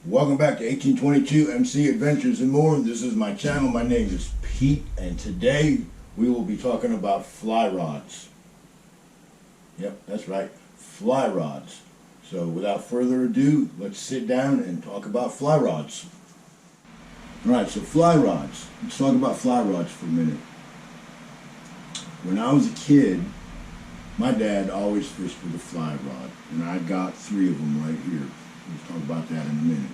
Welcome back to 1822 MC Adventures and More. This is my channel. My name is Pete, and today we will be talking about fly rods. Yep, that's right, fly rods. So without further ado, let's sit down and talk about fly rods. Alright, so fly rods. Let's talk about fly rods for a minute. When I was a kid, my dad always fished with a fly rod, and I got 3 of them right here. We'll talk about that in a minute.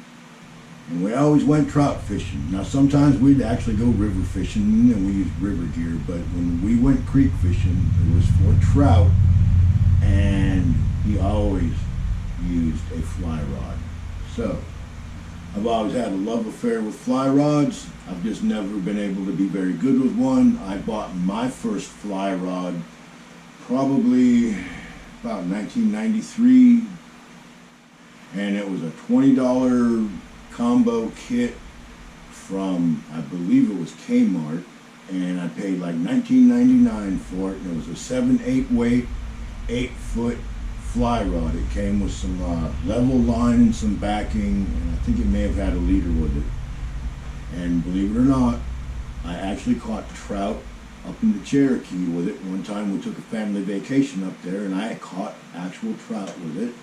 And we always went trout fishing. Now sometimes we'd actually go river fishing, and we used river gear, but when we went creek fishing, it was for trout, and he always used a fly rod. So, I've always had a love affair with fly rods. I've just never been able to be very good with one. I bought my first fly rod probably about 1993, and it was a $20 combo kit from, I believe it was Kmart, and I paid like $19.99 for it, and it was a 7/8 weight, 8-foot fly rod. It came with some level line and some backing, and I think it may have had a leader with it. And believe it or not, I actually caught trout up in the Cherokee with it. One time we took a family vacation up there, and I caught actual trout with it.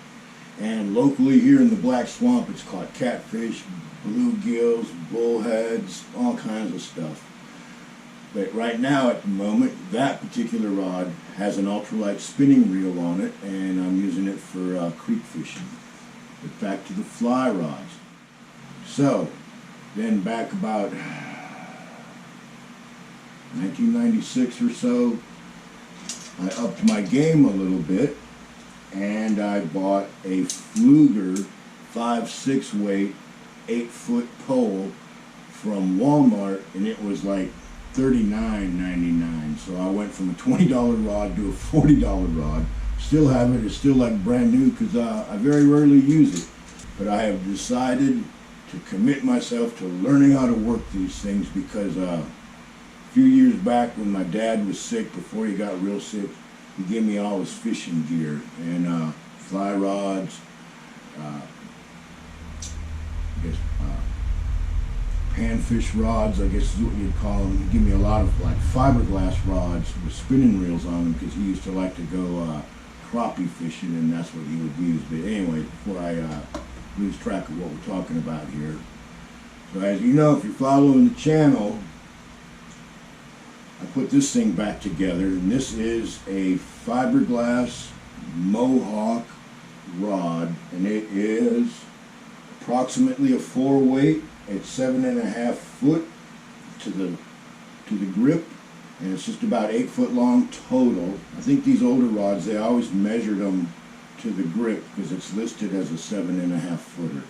And locally here in the Black Swamp, it's caught catfish, bluegills, bullheads, all kinds of stuff. But right now, at the moment, that particular rod has an ultralight spinning reel on it, and I'm using it for creek fishing. But back to the fly rods. So, then back about 1996 or so, I upped my game a little bit, and I bought a Pflueger 5/6 weight 8-foot pole from Walmart, and it was like $39.99. So I went from a $20 rod to a $40 rod. Still have it. It's still like brand new because I very rarely use it. But I have decided to commit myself to learning how to work these things because a few years back when my dad was sick, before he got real sick, he gave me all his fishing gear and fly rods, panfish rods, I guess is what you'd call them. He gave me a lot of like fiberglass rods with spinning reels on them because he used to like to go crappie fishing, and that's what he would use. But anyway, before I lose track of what we're talking about here. So as you know, if you're following the channel, I put this thing back together, and this is a fiberglass Mohawk rod, and it is approximately a 4 weight. It's 7.5 foot to the grip, and it's just about 8 foot long total. I think these older rods, they always measured them to the grip because it's listed as a 7.5 footer.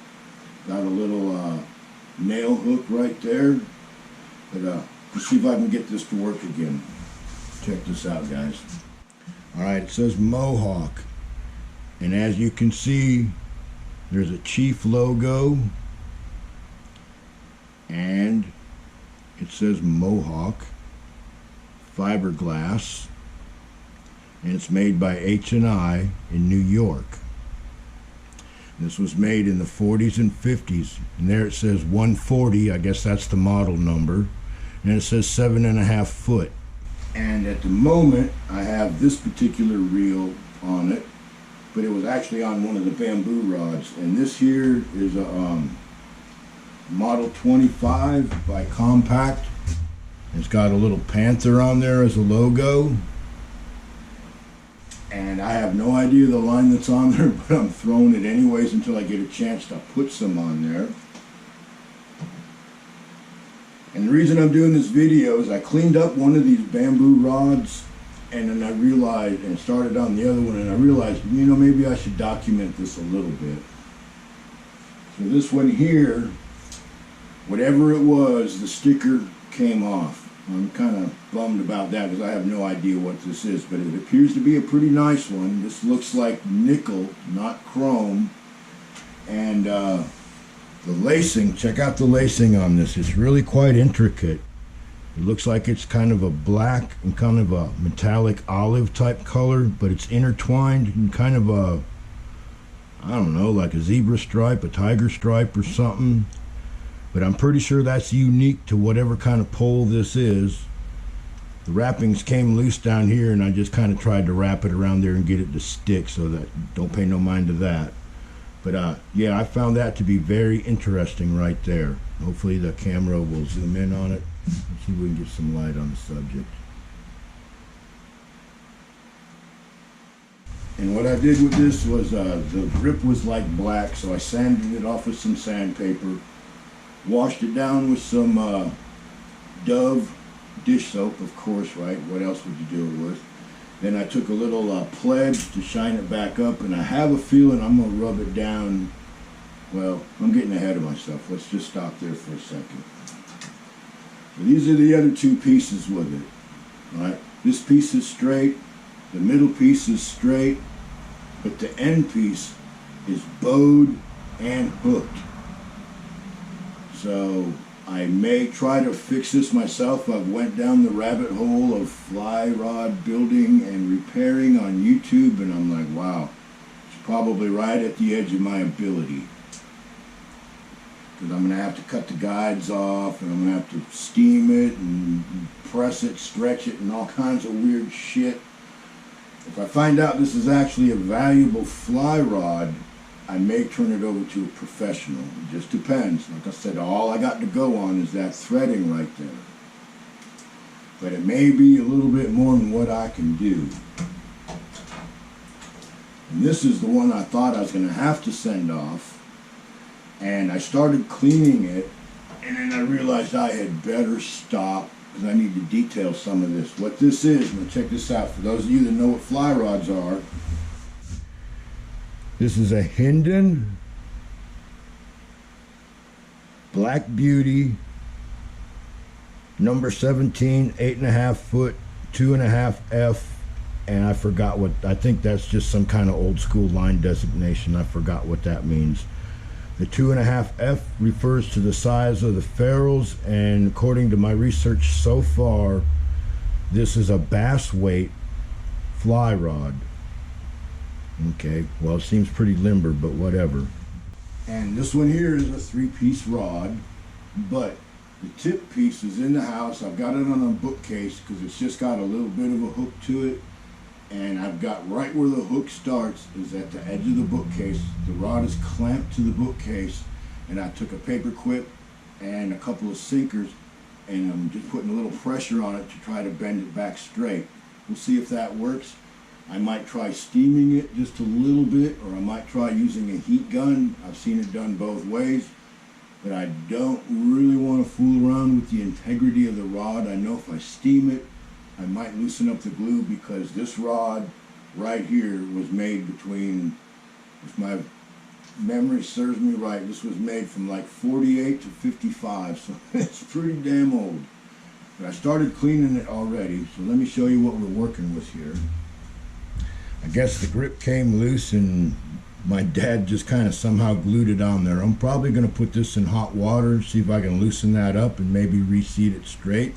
Got a little nail hook right there, but let's see if I can get this to work again. Check this out, guys. Alright, it says Mohawk, and as you can see, there's a Chief logo, and it says Mohawk fiberglass, and it's made by H&I in New York. This was made in the 40s and 50s, and there it says 140, I guess that's the model number, and it says 7.5 foot. And at the moment I have this particular reel on it, but it was actually on one of the bamboo rods, and this here is a Model 25 by Compact. It's got a little panther on there as a logo, and I have no idea the line that's on there, but I'm throwing it anyways until I get a chance to put some on there. And the reason I'm doing this video is I cleaned up one of these bamboo rods, and then I realized, and started on the other one, and I realized, you know, maybe I should document this a little bit. So this one here, whatever it was, the sticker came off. I'm kind of bummed about that because I have no idea what this is, but it appears to be a pretty nice one. This looks like nickel, not chrome. And the lacing, check out the lacing on this. It's really quite intricate. It looks like it's kind of a black and kind of a metallic olive type color, but it's intertwined in kind of a, I don't know, like a zebra stripe, a tiger stripe or something. But I'm pretty sure that's unique to whatever kind of pole this is. The wrappings came loose down here, and I just kind of tried to wrap it around there and get it to stick, so that don't pay no mind to that. But yeah, I found that to be very interesting right there. Hopefully the camera will zoom in on it. Let's see if we can get some light on the subject. And what I did with this was the grip was like black, so I sanded it off with some sandpaper, washed it down with some Dove dish soap, of course, right? What else would you do it with? Then I took a little pledge to shine it back up, and I have a feeling I'm going to rub it down. Well, I'm getting ahead of myself. Let's just stop there for a second. So these are the other two pieces with it, right? This piece is straight, the middle piece is straight, but the end piece is bowed and hooked. So I may try to fix this myself. I've went down the rabbit hole of fly rod building and repairing on YouTube, and I'm like, wow, it's probably right at the edge of my ability. Because I'm going to have to cut the guides off, and I'm going to have to steam it and press it, stretch it, and all kinds of weird shit. If I find out this is actually a valuable fly rod, I may turn it over to a professional. It just depends. Like I said, all I got to go on is that threading right there. But it may be a little bit more than what I can do. And this is the one I thought I was going to have to send off. And I started cleaning it, and then I realized I had better stop because I need to detail some of this. What this is, now check this out. For those of you that know what fly rods are, this is a Hendon Black Beauty number 17, 8.5 foot, 2.5 F, and I forgot what, I think that's just some kind of old school line designation. I forgot what that means. The 2.5 F refers to the size of the ferrules, and according to my research so far, this is a bass weight fly rod. Okay, well, it seems pretty limber, but whatever. And this one here is a 3-piece rod, but the tip piece is in the house. I've got it on a bookcase because it's just got a little bit of a hook to it. And I've got right where the hook starts is at the edge of the bookcase. The rod is clamped to the bookcase, and I took a paper clip and a couple of sinkers, and I'm just putting a little pressure on it to try to bend it back straight. We'll see if that works. I might try steaming it just a little bit, or I might try using a heat gun. I've seen it done both ways, but I don't really want to fool around with the integrity of the rod. I know if I steam it, I might loosen up the glue, because this rod right here was made between, if my memory serves me right, this was made from like 48 to 55, so it's pretty damn old. But I started cleaning it already, so let me show you what we're working with here. I guess the grip came loose and my dad just kind of somehow glued it on there. I'm probably going to put this in hot water, see if I can loosen that up and maybe reseat it straight.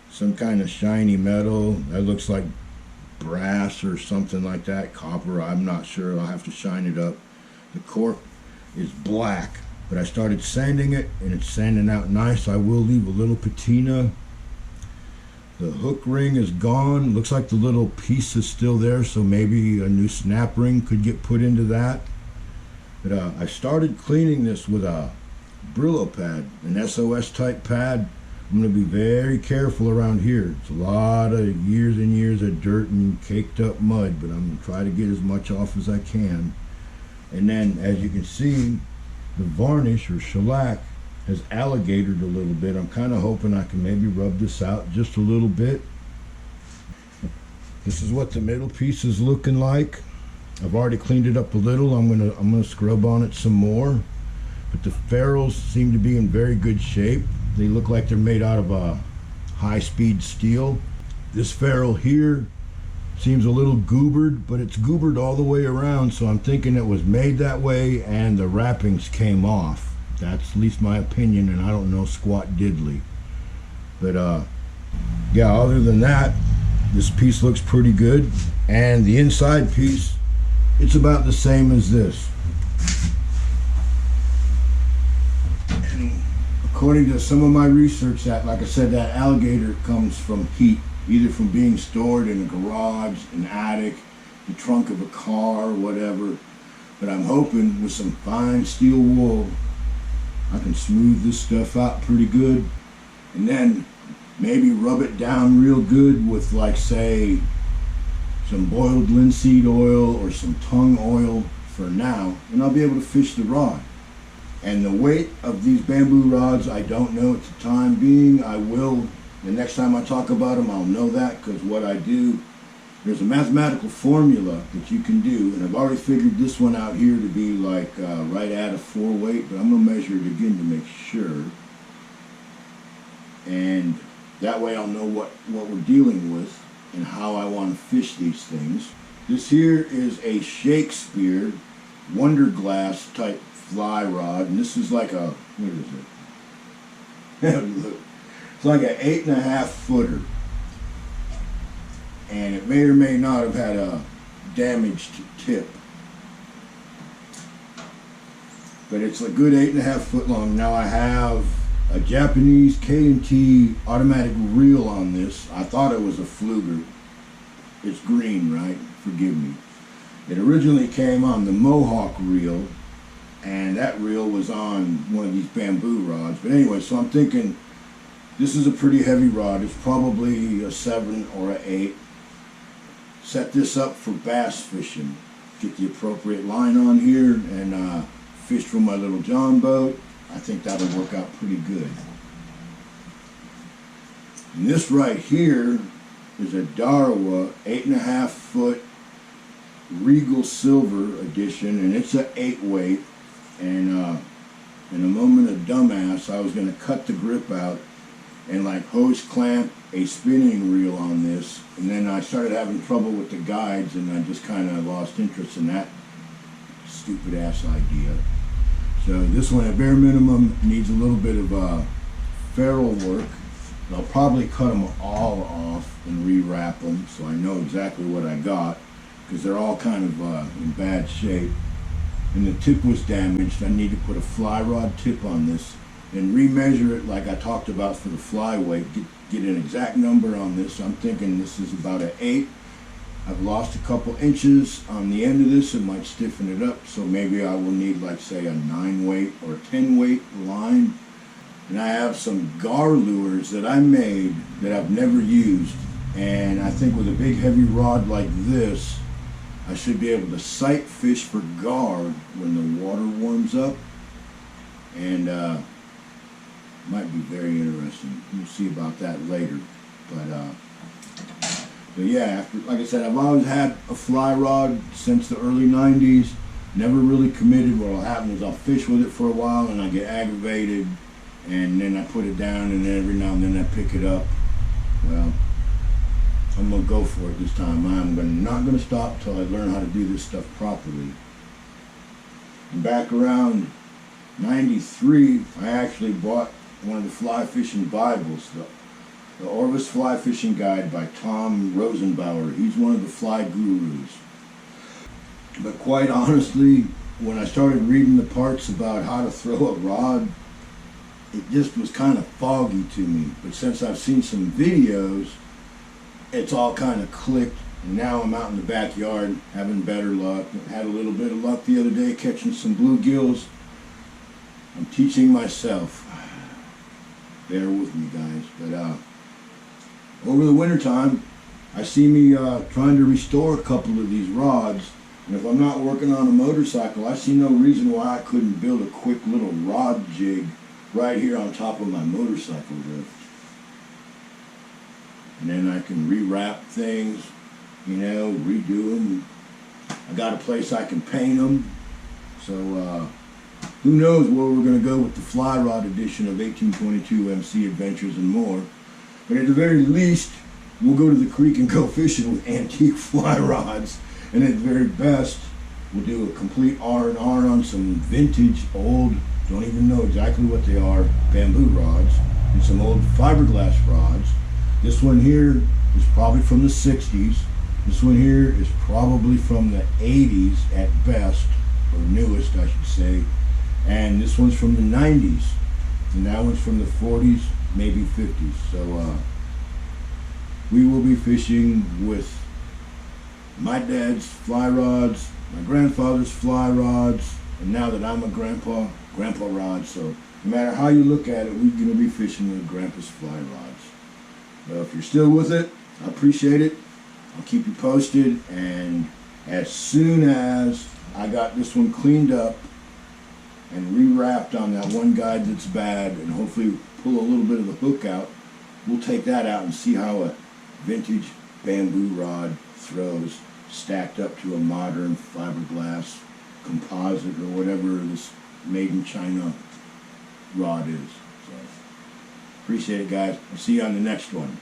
Some kind of shiny metal that looks like brass or something like that, copper, I'm not sure. I'll have to shine it up. The cork is black, but I started sanding it and it's sanding out nice. I will leave a little patina. The hook ring is gone. Looks like the little piece is still there, so maybe a new snap ring could get put into that. But I started cleaning this with a Brillo pad, an SOS type pad. I'm going to be very careful around here. It's a lot of years and years of dirt and caked up mud, but I'm going to try to get as much off as I can. And then, as you can see, the varnish or shellac has alligatored a little bit. I'm kind of hoping I can maybe rub this out just a little bit. This is what the middle piece is looking like. I've already cleaned it up a little. I'm gonna scrub on it some more. But the ferrules seem to be in very good shape. They look like they're made out of high-speed steel. This ferrule here seems a little goobered, but it's goobered all the way around, so I'm thinking it was made that way and the wrappings came off. That's at least my opinion, and I don't know squat diddly. But yeah, other than that, this piece looks pretty good. And the inside piece it's about the same as this. And according to some of my research, that, like I said, that alligator comes from heat, either from being stored in a garage, an attic, the trunk of a car, whatever. But I'm hoping with some fine steel wool, I can smooth this stuff out pretty good, and then maybe rub it down real good with, like, say, some boiled linseed oil or some tung oil for now, and I'll be able to fish the rod. And the weight of these bamboo rods, I don't know at the time being. I will, the next time I talk about them, I'll know that, because what I do, there's a mathematical formula that you can do, and I've already figured this one out here to be like right at a 4 weight, but I'm going to measure it again to make sure. And that way I'll know what we're dealing with and how I want to fish these things. This here is a Shakespeare Wonder Glass type fly rod, and this is like a, what is it? Look, it's like an 8.5 footer. And it may or may not have had a damaged tip. But it's a good 8.5 foot long. Now I have a Japanese K&T automatic reel on this. I thought it was a Pflueger. It's green, right? Forgive me. It originally came on the Mohawk reel, and that reel was on one of these bamboo rods. But anyway, so I'm thinking this is a pretty heavy rod. It's probably a 7 or an 8. Set this up for bass fishing. Get the appropriate line on here and fish from my little John boat. I think that'll work out pretty good. And this right here is a Darawa 8.5 foot Regal Silver edition, and it's an 8 weight. And in a moment of dumbass, I was going to cut the grip out and like hose clamp a spinning reel on this, and then I started having trouble with the guides, and I just kind of lost interest in that stupid ass idea. So this one at bare minimum needs a little bit of ferrule work. I'll probably cut them all off and rewrap them so I know exactly what I got, because they're all kind of in bad shape. And the tip was damaged. I need to put a fly rod tip on this and remeasure it like I talked about for the fly weight. Get an exact number on this. I'm thinking this is about an 8. I've lost a couple inches on the end of this. It might stiffen it up, so maybe I will need, like, say, a 9 weight or a 10 weight line. And I have some gar lures that I made that I've never used, and I think with a big heavy rod like this, I should be able to sight fish for gar when the water warms up, and might be very interesting. We'll see about that later. But yeah, like I said, I've always had a fly rod since the early 90s. Never really committed. What'll happen is I'll fish with it for a while and I get aggravated, and then I put it down, and then every now and then I pick it up. Well, I'm gonna go for it this time. I'm not gonna stop till I learn how to do this stuff properly. And back around 93, I actually bought one of the fly fishing Bibles, the Orvis Fly Fishing Guide by Tom Rosenbauer. He's one of the fly gurus. But quite honestly, when I started reading the parts about how to throw a rod, it just was kind of foggy to me. But since I've seen some videos, it's all kind of clicked. And now I'm out in the backyard having better luck. Had a little bit of luck the other day catching some bluegills. I'm teaching myself. Bear with me, guys. But over the winter time, I see me trying to restore a couple of these rods. And if I'm not working on a motorcycle, I see no reason why I couldn't build a quick little rod jig right here on top of my motorcycle lift. And then I can rewrap things, you know, redo them. I got a place I can paint them. So who knows where we're going to go with the fly rod edition of 1822 MC Adventures and more. But at the very least, we'll go to the creek and go fishing with antique fly rods. And at the very best, we'll do a complete R&R on some vintage, old, don't even know exactly what they are, bamboo rods, and some old fiberglass rods. This one here is probably from the 60s. This one here is probably from the 80s at best, or newest I should say, and this one's from the 90s, and that one's from the 40s, maybe 50s. So we will be fishing with my dad's fly rods, my grandfather's fly rods, and now that I'm a grandpa rods. So no matter how you look at it, we're going to be fishing with grandpa's fly rods. If you're still with it, I appreciate it. I'll keep you posted, and as soon as I got this one cleaned up and rewrapped on that one guide that's bad, and hopefully pull a little bit of the hook out, we'll take that out and see how a vintage bamboo rod throws stacked up to a modern fiberglass composite or whatever this made in China rod is. So appreciate it, guys. I'll see you on the next one.